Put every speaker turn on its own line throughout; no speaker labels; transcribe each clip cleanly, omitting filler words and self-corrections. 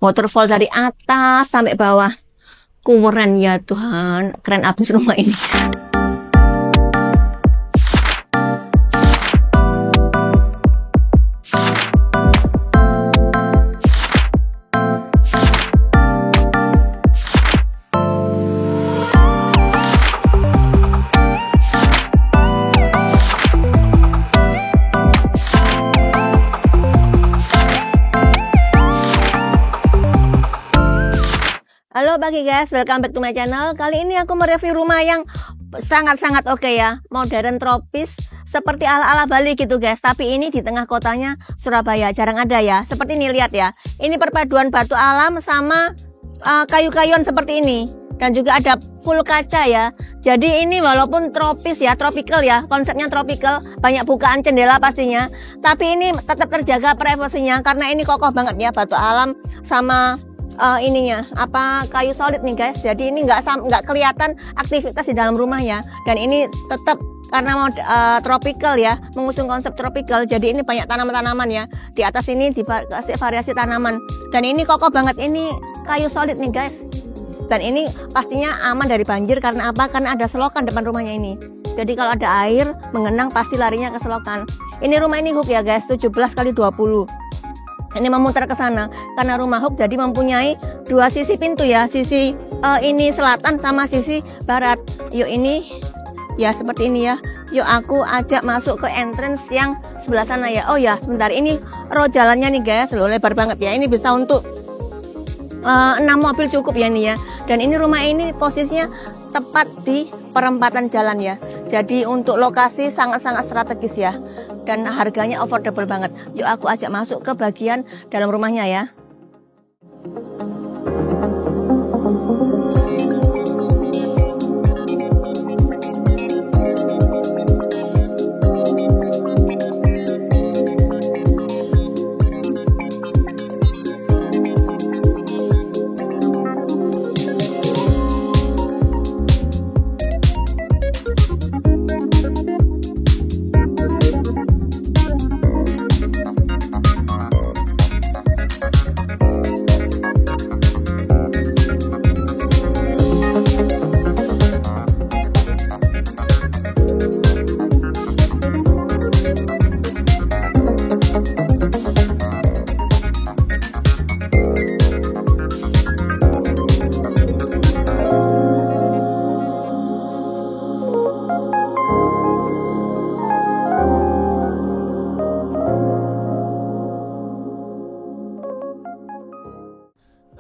waterfall dari atas sampai bawah. Keren ya Tuhan, keren abis rumah ini. Halo pagi guys, welcome back to my channel. Kali ini aku mereview rumah yang sangat-sangat oke ya, modern tropis seperti ala-ala Bali gitu guys. Tapi ini di tengah kotanya Surabaya, jarang ada ya. Seperti ini, lihat ya. Ini perpaduan batu alam sama kayu-kayuan seperti ini. Dan juga ada full kaca ya. Jadi ini walaupun tropis ya, tropical ya, konsepnya tropical, banyak bukaan jendela pastinya. Tapi ini tetap terjaga privasinya karena ini kokoh banget ya, batu alam sama ininya kayu solid nih guys. Jadi ini nggak kelihatan aktivitas di dalam rumahnya. Dan ini tetap karena mau tropical ya, mengusung konsep tropical. Jadi ini banyak tanaman-tanaman ya. Di atas ini dikasih variasi tanaman. Dan ini kokoh banget, ini kayu solid nih guys. Dan ini pastinya aman dari banjir karena apa? Karena ada selokan depan rumahnya ini. Jadi kalau ada air mengenang pasti larinya ke selokan. Ini rumah ini hook ya guys, 17x20. Ini memutar ke sana karena rumah hook, jadi mempunyai dua sisi pintu ya, sisi ini selatan sama sisi barat. Yuk ini ya seperti ini ya. Yuk aku ajak masuk ke entrance yang sebelah sana ya. Oh ya sebentar, ini row jalannya nih guys, loh lebar banget ya. Ini bisa untuk 6 mobil cukup ya ini ya. Dan ini rumah ini posisinya tepat di perempatan jalan ya. Jadi untuk lokasi sangat-sangat strategis ya. Dan harganya affordable banget. Yuk aku ajak masuk ke bagian dalam rumahnya ya.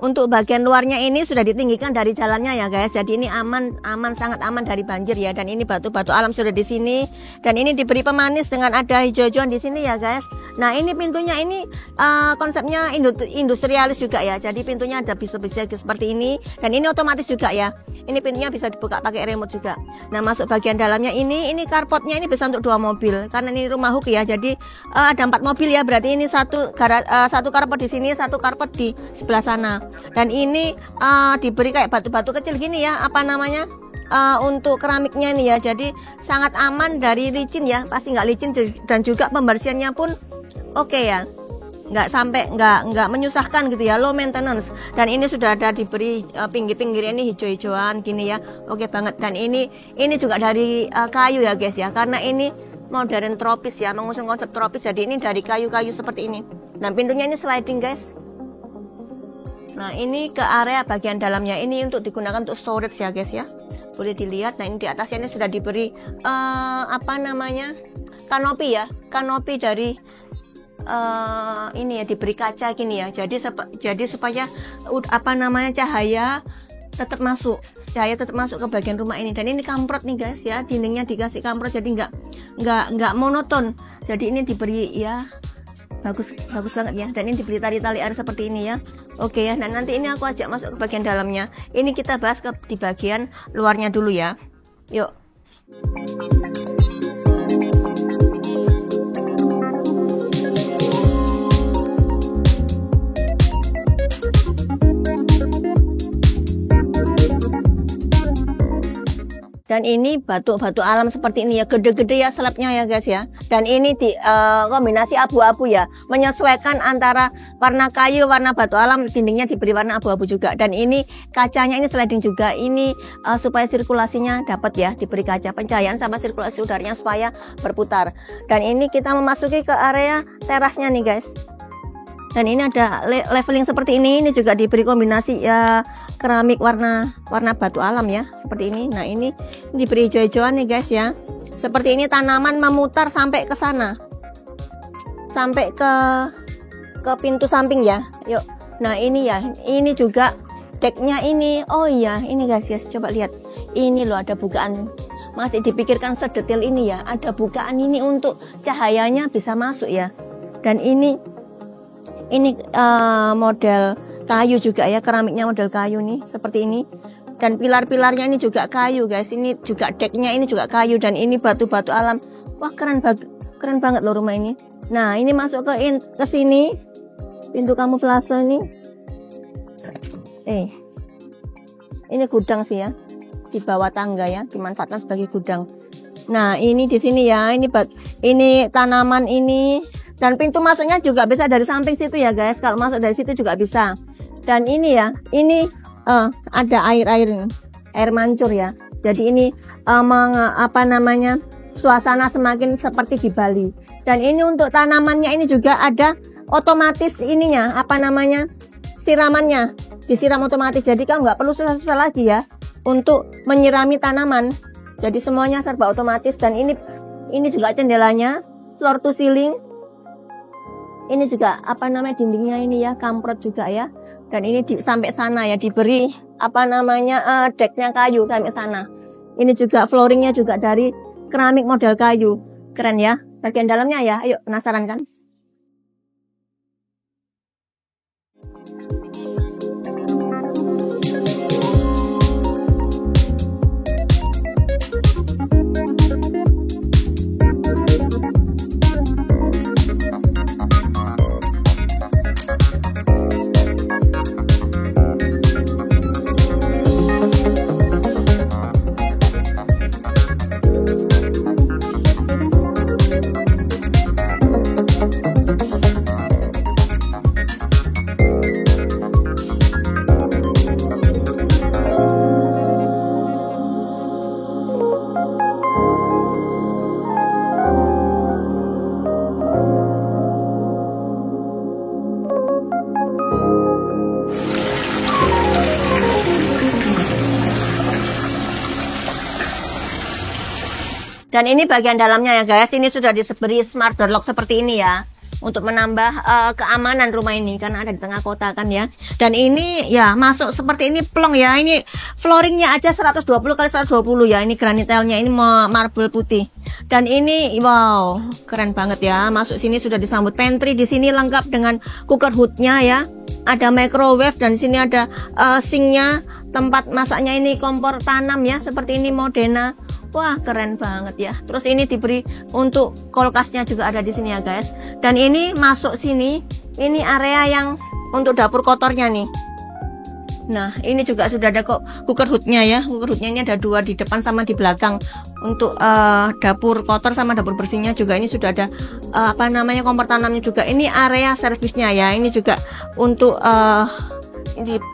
Untuk bagian luarnya ini sudah ditinggikan dari jalannya ya guys. Jadi ini aman, sangat aman dari banjir ya. Dan ini batu-batu alam sudah di sini. Dan ini diberi pemanis dengan ada hijau-hijauan di sini ya guys. Nah ini pintunya ini konsepnya industrialis juga ya. Jadi pintunya ada bisa-bisa seperti ini. Dan ini otomatis juga ya. Ini pintunya bisa dibuka pakai remote juga. Nah masuk bagian dalamnya ini carportnya ini bisa untuk 2 mobil. Karena ini rumah hook ya. Jadi ada 4 mobil ya. Berarti ini satu carport di sini, satu carport di sebelah sana. Dan ini diberi kayak batu-batu kecil gini ya, untuk keramiknya nih ya. Jadi sangat aman dari licin ya, pasti nggak licin. Dan juga pembersihannya pun oke ya, nggak sampai nggak menyusahkan gitu ya, low maintenance. Dan ini sudah ada diberi pinggir-pinggirnya ini hijau-hijauan gini ya, oke banget. Dan ini juga dari kayu ya guys ya, karena ini modern tropis ya, mengusung konsep tropis. Jadi ini dari kayu-kayu seperti ini. Dan pintunya ini sliding guys. Nah ini ke area bagian dalamnya, ini untuk digunakan untuk storage ya guys ya, boleh dilihat. Nah ini di atasnya ini sudah diberi kanopi ya, kanopi dari ini ya, diberi kaca gini ya. Jadi supaya cahaya tetap masuk ke bagian rumah ini. Dan ini kamprot nih guys ya, dindingnya dikasih kamprot, jadi nggak monoton. Jadi ini diberi ya, bagus banget ya. Dan ini diberi tali-tali air seperti ini ya. Oke ya. Nah nanti ini aku ajak masuk ke bagian dalamnya. Ini kita bahas di bagian luarnya dulu ya. Yuk. Dan ini batu-batu alam seperti ini ya, gede-gede ya slabnya ya guys ya. Dan ini di kombinasi abu-abu ya, menyesuaikan antara warna kayu, warna batu alam. Dindingnya diberi warna abu-abu juga. Dan ini kacanya ini sliding juga. Ini supaya sirkulasinya dapat ya, diberi kaca pencahayaan sama sirkulasi udaranya supaya berputar. Dan ini kita memasuki ke area terasnya nih guys. Dan ini ada leveling seperti ini juga diberi kombinasi ya keramik warna batu alam ya, seperti ini. Nah, ini diberi hijau-hijauan nih guys ya. Seperti ini tanaman memutar sampai ke sana. Sampai ke pintu samping ya. Yuk. Nah, ini ya. Ini juga decknya ini. Oh iya, ini guys, coba lihat. Ini loh ada bukaan. Masih dipikirkan sedetail ini ya. Ada bukaan ini untuk cahayanya bisa masuk ya. Dan ini model kayu juga ya, keramiknya model kayu nih seperti ini. Dan pilar-pilarnya ini juga kayu guys. Ini juga decknya ini juga kayu. Dan ini batu-batu alam. Wah, keren banget loh rumah ini. Nah, ini masuk ke sini pintu kamuflase ini. Ini gudang sih ya, di bawah tangga ya, dimanfaatkan sebagai gudang. Nah, ini di sini ya, ini tanaman ini. Dan pintu masuknya juga bisa dari samping situ ya guys. Kalau masuk dari situ juga bisa. Dan ini ya, ini ada air mancur ya. Jadi ini suasana semakin seperti di Bali. Dan ini untuk tanamannya ini juga ada otomatis ininya, siramannya. Disiram otomatis. Jadi kamu nggak perlu susah-susah lagi ya untuk menyirami tanaman. Jadi semuanya serba otomatis. Dan ini juga jendelanya, floor to ceiling. Ini juga dindingnya ini ya, kamprot juga ya. Dan ini sampai sana ya, diberi decknya kayu sampai sana. Ini juga flooringnya juga dari keramik model kayu. Keren ya. Bagian dalamnya ya, ayo penasaran kan? Dan ini bagian dalamnya ya guys. Ini sudah diberi smart door lock seperti ini ya, untuk menambah keamanan rumah ini karena ada di tengah kota kan ya. Dan ini ya masuk seperti ini plong ya. Ini flooringnya aja 120 kali 120 ya. Ini granitelnya ini marble putih. Dan ini wow, keren banget ya. Masuk sini sudah disambut pantry, di sini lengkap dengan cooker hoodnya ya. Ada microwave dan di sini ada sinknya, tempat masaknya ini kompor tanam ya, seperti ini Modena. Wah, keren banget ya. Terus ini diberi untuk kulkasnya juga ada di sini ya guys. Dan ini masuk sini, ini area yang untuk dapur kotornya nih. Nah, ini juga sudah ada kok cooker hoodnya ya. Cooker hoodnya ini ada 2 di depan sama di belakang. Untuk dapur kotor sama dapur bersihnya juga ini sudah ada kompor tanamnya juga. Ini area servisnya ya. Ini juga untuk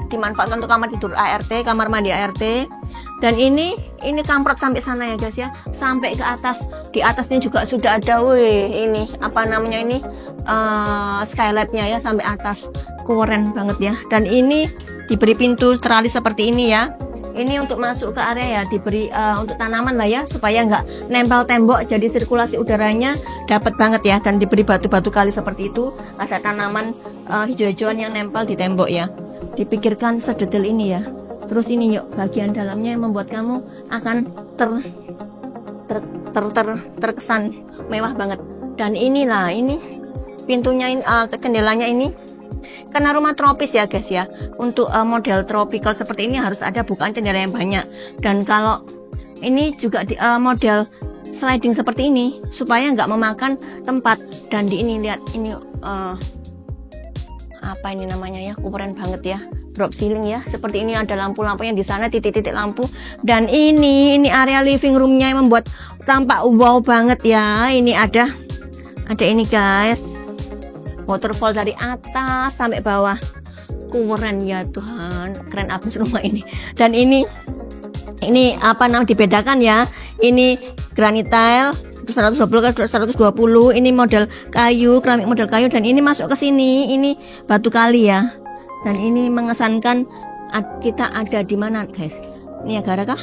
dimanfaatkan untuk kamar tidur ART, kamar mandi ART. Dan ini kamprot sampai sana ya guys ya, sampai ke atas. Di atasnya juga sudah ada skylightnya ya sampai atas. Keren banget ya. Dan ini diberi pintu teralis seperti ini ya. Ini untuk masuk ke area ya, diberi untuk tanaman lah ya, supaya nggak nempel tembok, jadi sirkulasi udaranya dapat banget ya. Dan diberi batu-batu kali seperti itu, ada tanaman hijau-hijauan yang nempel di tembok ya. Dipikirkan sedetail ini ya. Terus ini yuk, bagian dalamnya yang membuat kamu akan terkesan mewah banget. Dan inilah, ini pintunya, jendelanya ini karena rumah tropis ya guys ya. Untuk model tropical seperti ini harus ada bukaan jendela yang banyak. Dan kalau ini juga model sliding seperti ini supaya nggak memakan tempat. Dan di ini lihat ini apa ini namanya ya, keren banget ya, drop ceiling ya. Seperti ini ada lampu-lampunya di sana, titik-titik lampu. Dan ini area living roomnya yang membuat tampak wow banget ya. Ini ada ini guys, waterfall dari atas sampai bawah. Keren ya Tuhan, keren abis rumah ini. Dan ini apa namanya, dibedakan ya. Ini granite tile 120 ke 120, ini model kayu, keramik model kayu, dan ini masuk ke sini, ini batu kali ya. Dan ini mengesankan kita ada di mana guys? Ini Niagara kah?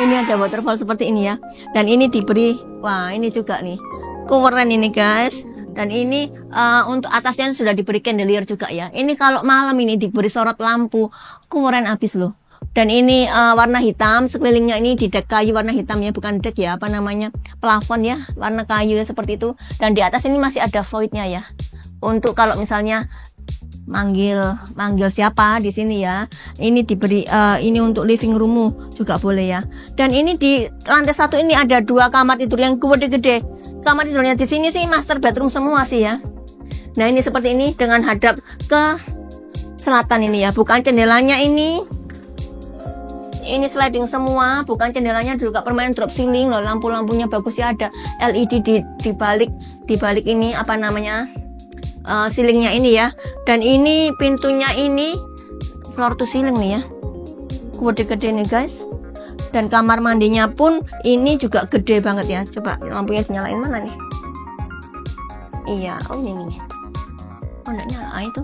Ini ada waterfall seperti ini ya. Dan ini diberi, wah ini juga nih, keren ini guys. Dan ini untuk atasnya sudah diberi chandelier juga ya. Ini kalau malam ini diberi sorot lampu, keren abis loh. Dan ini warna hitam, sekelilingnya ini di dek kayu warna hitam ya, bukan dek ya, apa namanya, plafon ya, warna kayu ya, seperti itu. Dan di atas ini masih ada voidnya ya, untuk kalau misalnya manggil siapa di sini ya. Ini diberi ini untuk living roommu juga boleh ya. Dan ini di lantai 1 ini ada 2 kamar tidur yang gede-gede. Kamar tidurnya di sini sih master bedroom semua sih ya. Nah ini seperti ini dengan hadap ke selatan ini ya, bukan jendelanya ini sliding semua, bukan jendelanya, juga permanen drop ceiling loh. Lampu-lampunya bagus ya, ada LED di balik ini apa namanya, ceilingnya ini ya. Dan ini pintunya ini floor to ceiling nih ya, gede-gede nih guys. Dan kamar mandinya pun ini juga gede banget ya. Coba lampunya dinyalain mana nih? Iya, oh ini nih. Oh enggak nyala itu.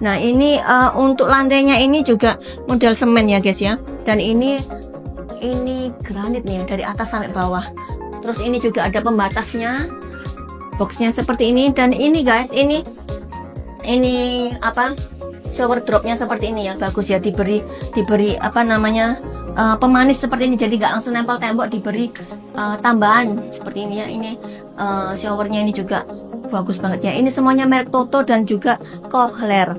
Nah ini untuk lantainya ini juga model semen ya guys ya. Dan ini granit nih ya, dari atas sampai bawah. Terus ini juga ada pembatasnya, boxnya seperti ini. Dan ini guys, ini apa, shower dropnya seperti ini ya, bagus ya, diberi apa namanya, pemanis seperti ini, jadi nggak langsung nempel tembok, diberi tambahan seperti ini ya. Ini showernya ini juga bagus banget ya. Ini semuanya merek Toto dan juga Kohler.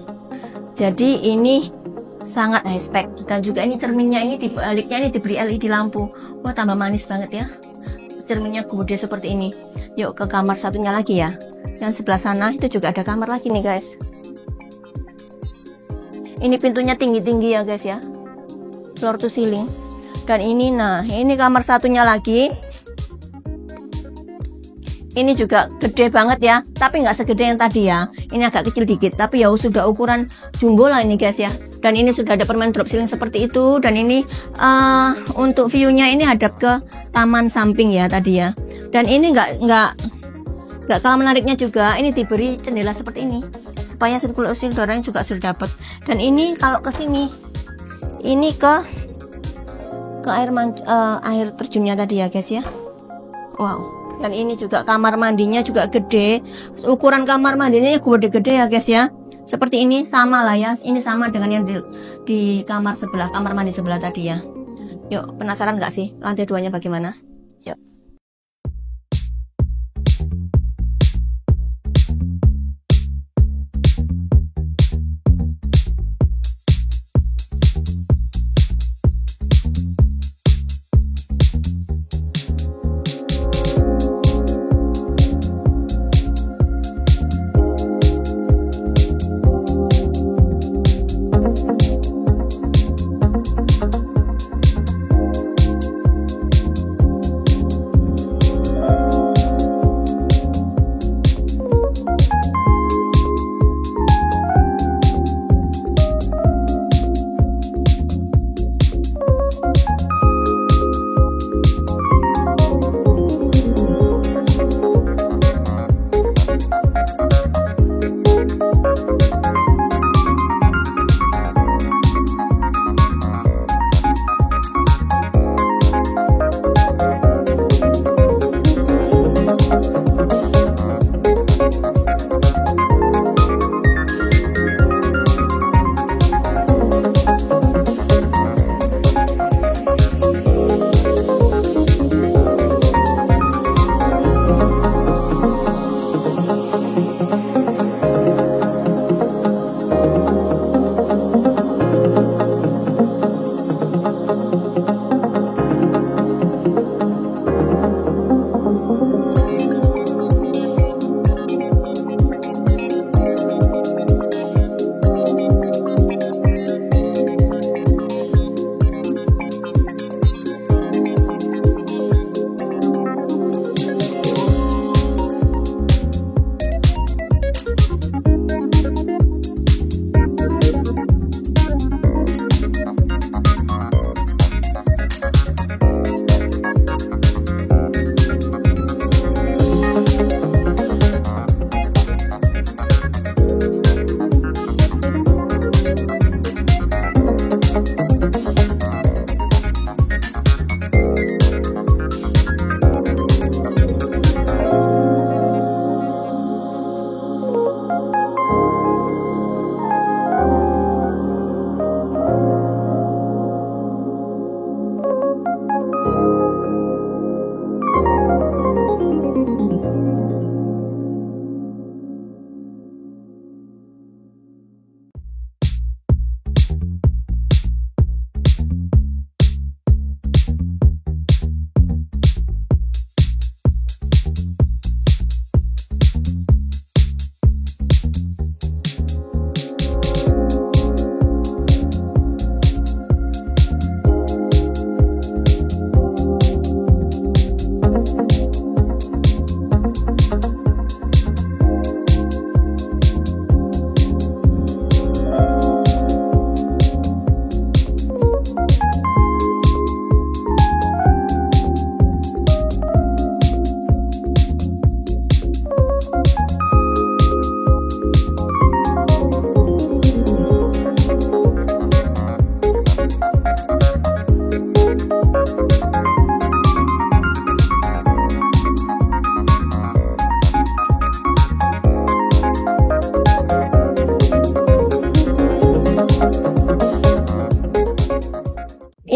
Jadi ini sangat high spec. Dan juga ini cerminnya ini dibaliknya ini diberi LED lampu. Wah tambah manis banget ya. Cerminnya gede seperti ini. Yuk ke kamar satunya lagi ya. Yang sebelah sana itu juga ada kamar lagi nih guys. Ini pintunya tinggi-tinggi ya guys ya, floor to ceiling. Dan ini, nah ini kamar satunya lagi. Ini juga gede banget ya, tapi nggak segede yang tadi ya. Ini agak kecil dikit, tapi ya sudah ukuran jumbo lah ini guys ya. Dan ini sudah ada permanen drop ceiling seperti itu. Dan ini untuk view-nya ini hadap ke taman samping ya tadi ya. Dan ini nggak kalah menariknya juga. Ini diberi jendela seperti ini supaya sirkulasi udaranya juga sudah dapat. Dan ini kalau ke sini, ini ke air terjunnya tadi ya guys ya. Wow. Dan ini juga kamar mandinya juga gede. Ukuran kamar mandinya gede-gede ya guys ya. Seperti ini sama lah ya. Ini sama dengan yang di kamar sebelah, kamar mandi sebelah tadi ya. Yuk, penasaran nggak sih lantai 2-nya bagaimana? Yuk.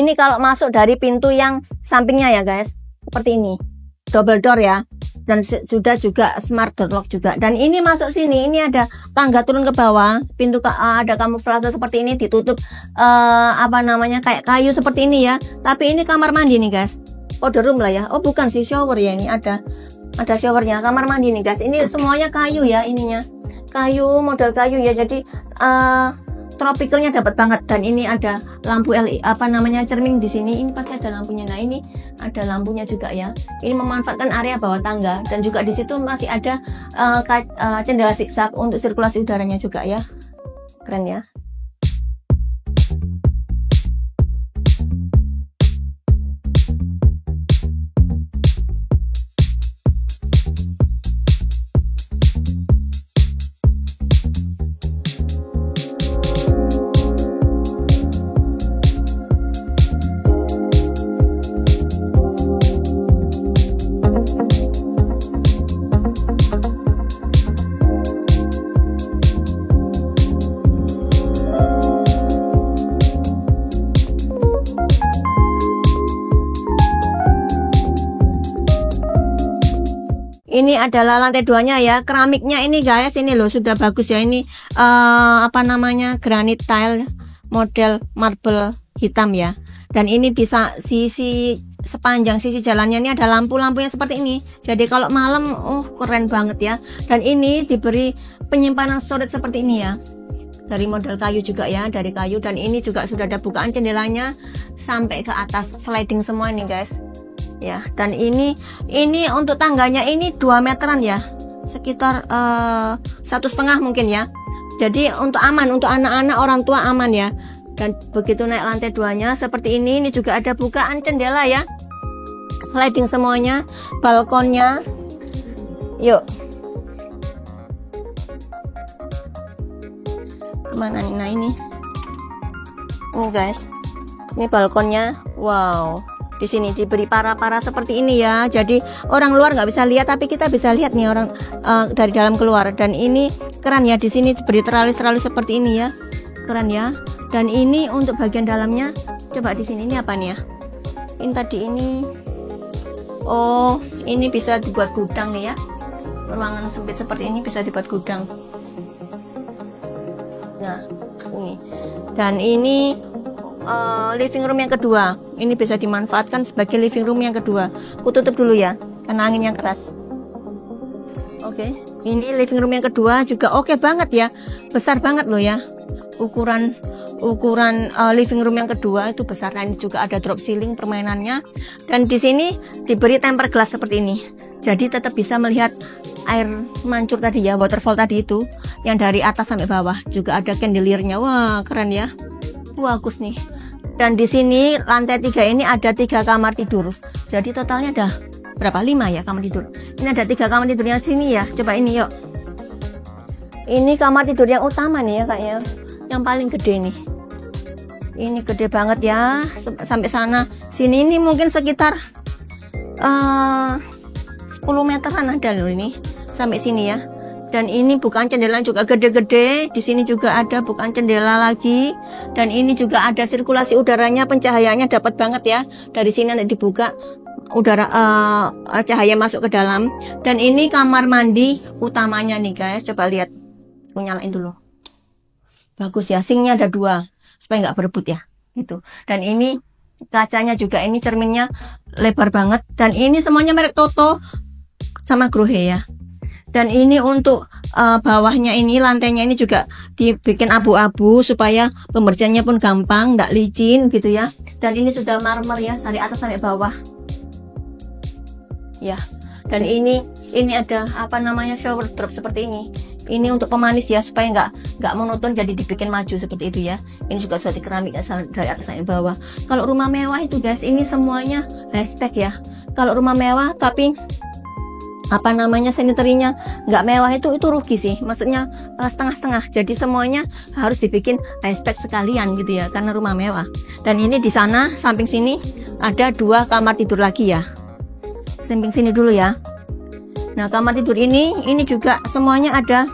ini kalau masuk dari pintu yang sampingnya ya guys, seperti ini, double door ya, dan sudah juga smart door lock juga. Dan ini masuk sini, ini ada tangga turun ke bawah, pintu ada kamuflase seperti ini, ditutup apa namanya, kayak kayu seperti ini ya. Tapi ini kamar mandi nih guys, powder room lah ya. Oh bukan sih, shower ya, ini ada showernya, kamar mandi nih guys. Ini semuanya kayu ya, ininya kayu, model kayu ya. Jadi tropicalnya dapat banget. Dan ini ada lampu LED, apa namanya, cermin di sini. Ini pasti ada lampunya. Nah ini ada lampunya juga ya. Ini memanfaatkan area bawah tangga, dan juga di situ masih ada jendela zigzag untuk sirkulasi udaranya juga ya. Keren ya. Ini adalah lantai 2-nya ya. Keramiknya ini guys, ini loh sudah bagus ya. Ini apa namanya, granit tile model marble hitam ya. Dan ini di sisi sepanjang sisi jalannya ini ada lampu-lampunya seperti ini. Jadi kalau malam, keren banget ya. Dan ini diberi penyimpanan storage seperti ini ya. Dari model kayu juga ya, dari kayu. Dan ini juga sudah ada bukaan jendelanya sampai ke atas, sliding semua nih guys. Ya, dan ini untuk tangganya ini 2 meteran ya, sekitar 1,5 mungkin ya. Jadi untuk aman, untuk anak-anak, orang tua aman ya. Dan begitu naik lantai 2-nya seperti ini juga ada bukaan jendela ya, sliding semuanya, balkonnya. Yuk, kemana nih? Nah ini guys, ini balkonnya. Wow, di sini diberi para-para seperti ini ya. Jadi orang luar nggak bisa lihat, tapi kita bisa lihat nih orang dari dalam keluar. Dan ini keren ya, di sini diberi teralis-teralis seperti ini ya, keren ya. Dan ini untuk bagian dalamnya, coba di sini ini apa nih ya? Ini tadi ini, oh ini bisa dibuat gudang nih ya. Ruangan sempit seperti ini bisa dibuat gudang. Nah ini, dan ini living room yang kedua. Ini bisa dimanfaatkan sebagai living room yang kedua. Aku tutup dulu ya, karena angin yang keras. Oke, ini living room yang kedua juga oke banget ya, besar banget loh ya. Ukuran living room yang kedua itu besar. Nah, ini juga ada drop ceiling permainannya. Dan di sini diberi tempered glass seperti ini. Jadi tetap bisa melihat air mancur tadi ya, waterfall tadi itu, yang dari atas sampai bawah. Juga ada candeliernya. Wah, keren ya. Bagus nih. Dan di sini lantai 3 ini ada 3 kamar tidur. Jadi totalnya ada berapa? 5 ya kamar tidur. Ini ada 3 kamar tidurnya sini ya. Coba ini yuk. Ini kamar tidur yang utama nih ya kayaknya, yang paling gede nih. Ini gede banget ya, sampai sana. Sini ini mungkin sekitar 10 meteran ada loh ini sampai sini ya. Dan ini bukaan jendela juga gede-gede. Di sini juga ada bukaan jendela lagi. Dan ini juga ada sirkulasi udaranya, pencahayaannya dapat banget ya. Dari sini nanti dibuka, udara cahaya masuk ke dalam. Dan ini kamar mandi utamanya nih guys. Coba lihat, aku nyalain dulu. Bagus ya, sinknya ada 2 supaya nggak berebut ya. Gitu. Dan ini kacanya juga, ini cerminnya lebar banget. Dan ini semuanya merek Toto sama Grohe ya. Dan ini untuk bawahnya ini, lantainya ini juga dibikin abu-abu supaya pembersihannya pun gampang, nggak licin gitu ya. Dan ini sudah marmer ya, dari atas sampai bawah ya. Dan ini ada apa namanya, shower drop seperti ini. Ini untuk pemanis ya, supaya nggak monoton, jadi dibikin maju seperti itu ya. Ini juga sudah di keramik dari atas sampai bawah. Kalau rumah mewah itu guys, ini semuanya high spec ya. Kalau rumah mewah tapi apa namanya, sanitarinya nggak mewah itu rugi sih, maksudnya setengah-setengah. Jadi semuanya harus dibikin high spec sekalian gitu ya, karena rumah mewah. Dan ini di sana samping sini ada 2 kamar tidur lagi ya, samping sini dulu ya. Nah kamar tidur ini juga semuanya ada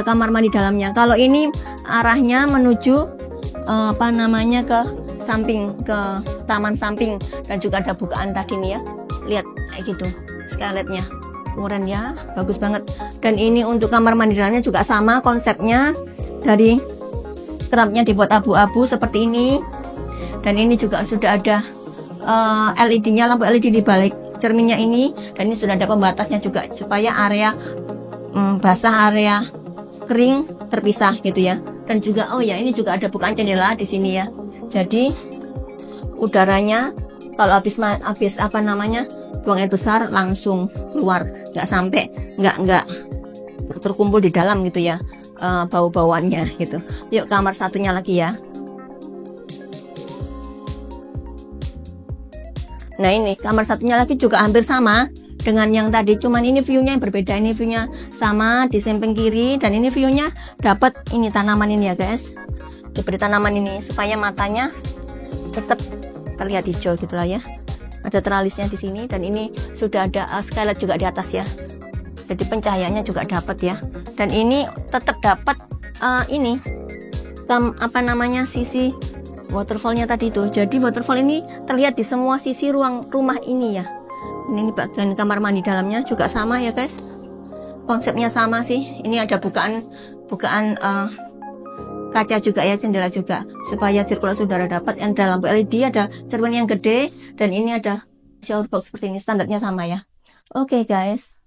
kamar mandi dalamnya. Kalau ini arahnya menuju apa namanya, ke samping, ke taman samping, dan juga ada bukaan tadi nih ya, lihat kayak gitu skylightnya, keren ya, bagus banget. Dan ini untuk kamar mandi dalamnya juga sama konsepnya, dari keramnya dibuat abu-abu seperti ini, dan ini juga sudah ada LED-nya, lampu LED di balik cerminnya ini, dan ini sudah ada pembatasnya juga supaya area basah, area kering terpisah gitu ya. Dan juga oh ya, ini juga ada bukaan jendela di sini ya, jadi udaranya kalau habis apa namanya buang air besar langsung keluar, nggak sampai nggak terkumpul di dalam gitu ya, bau-bauannya gitu. Yuk kamar satunya lagi ya. Nah ini kamar satunya lagi juga hampir sama dengan yang tadi, cuman ini view-nya yang berbeda. Ini view-nya sama di samping kiri, dan ini view-nya dapat ini tanaman ini ya guys, diberi tanaman ini supaya matanya tetap terlihat hijau gitulah ya. Ada tralisnya di sini, dan ini sudah ada skylight juga di atas ya, jadi pencahayaannya juga dapat ya. Dan ini tetap dapat ini apa namanya, sisi waterfallnya tadi tuh, jadi waterfall ini terlihat di semua sisi ruang rumah ini ya. Ini bagian kamar mandi dalamnya juga sama ya guys, konsepnya sama sih. Ini ada bukaan kaca juga ya, jendela juga supaya sirkulasi udara dapat. Ada lampu LED, ada cermin yang gede, dan ini ada shower box seperti ini, standarnya sama ya. Oke guys.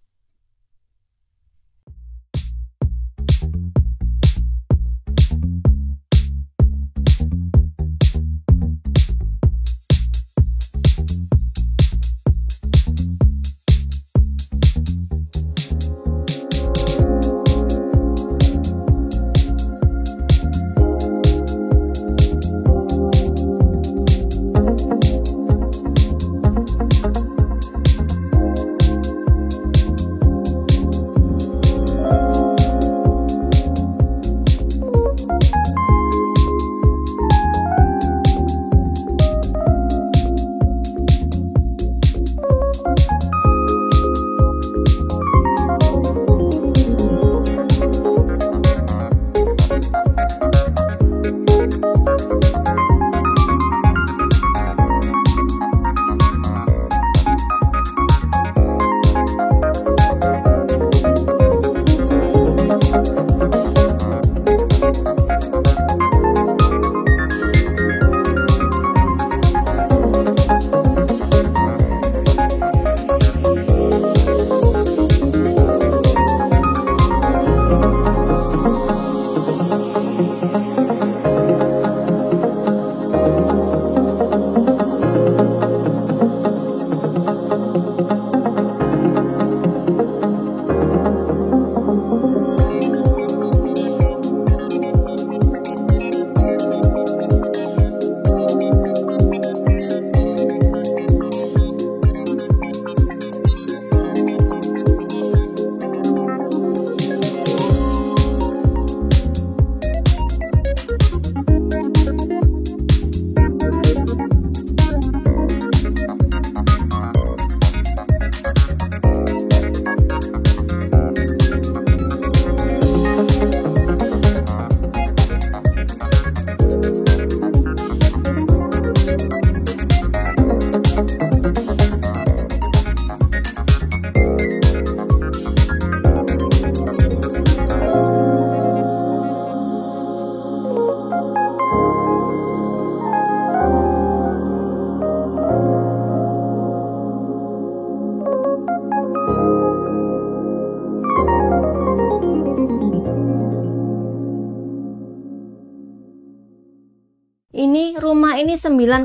Ini rumah ini 9,85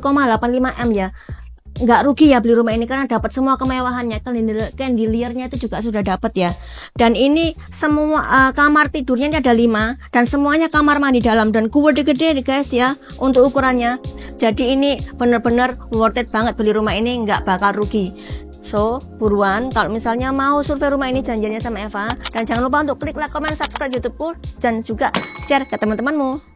M ya. Nggak rugi ya beli rumah ini karena dapat semua kemewahannya. Candeliernya itu juga sudah dapat ya. Dan ini semua kamar tidurnya ini ada 5 dan semuanya kamar mandi dalam dan gede-gede nih guys ya untuk ukurannya. Jadi ini bener-bener worth it banget beli rumah ini, nggak bakal rugi. So buruan kalau misalnya mau survei rumah ini janjiannya sama Eva, dan jangan lupa untuk klik like, comment, subscribe YouTubeku dan juga share ke teman-temanmu.